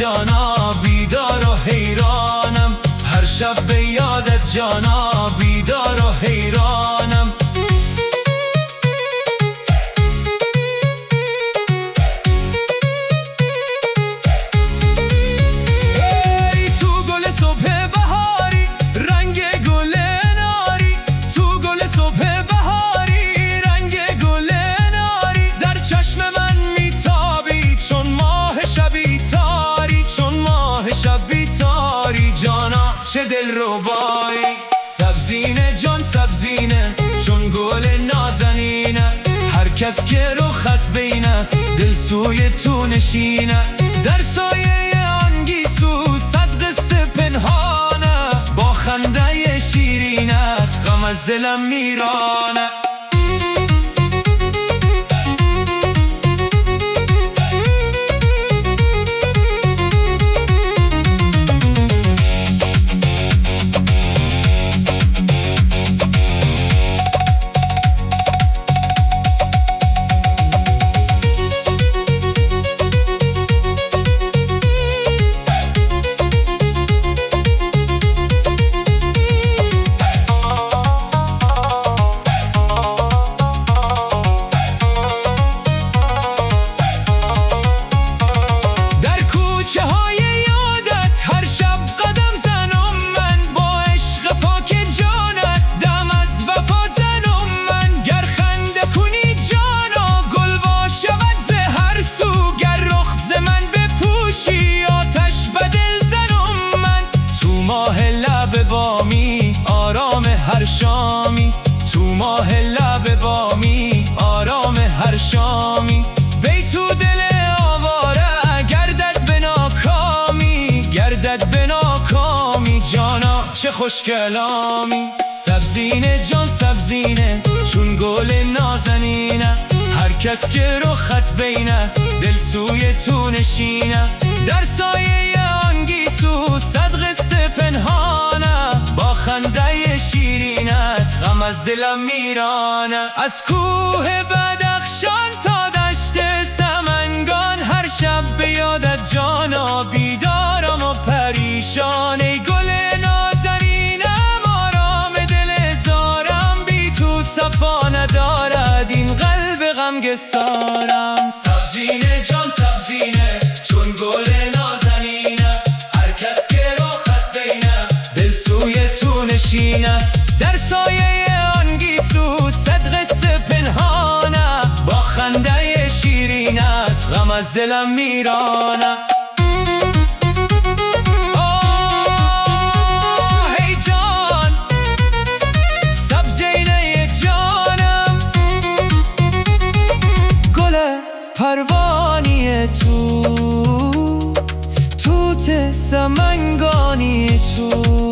جانا، بیدار و حیرانم. هر شب به یادت جانا، بیدار و حیرانم. چه دل ربایی سبزینه جان سبزینه، چون گل نازنینه. هر کس که رو خط بینه، دل سوی تو نشینه. در سایه آن گیسو صد قصه پنهانه، با خنده شیرینت غم از دلم میرانه. آرام هر شامی، تو ماه لب بامی، آرام هر شامی. بی تو دل آواره گردد به ناکامی، گردد به ناکامی. جانا چه خوش کلامی سبزینه جان سبزینه، چون گل نازنینه. هر کس که رو خط بینه، دل سوی تو نشینه. در سایه آن گیسو صد قصه پنهانه، با خنده شیرینت غم از دلم میرانه. از کوه بدخشان تا دشت سمنگان، هر شب به یادت جانا، بیدارم و پریشان. ای گل نازنینم آرام دل زارم، بی تو صفا ندارد این قلب غمگسارم. سبزینه جان سبزینه، چون گل نازنینه. هر کس که رو خط بینه، دل سوی تو نشینه. در سایه آن گیسو صد قصه پنهانه، با خنده شیرینت غم از دلم میرانه. ای جان سبزینه جانم، گل پروانی تو، توت سمنگانی تو.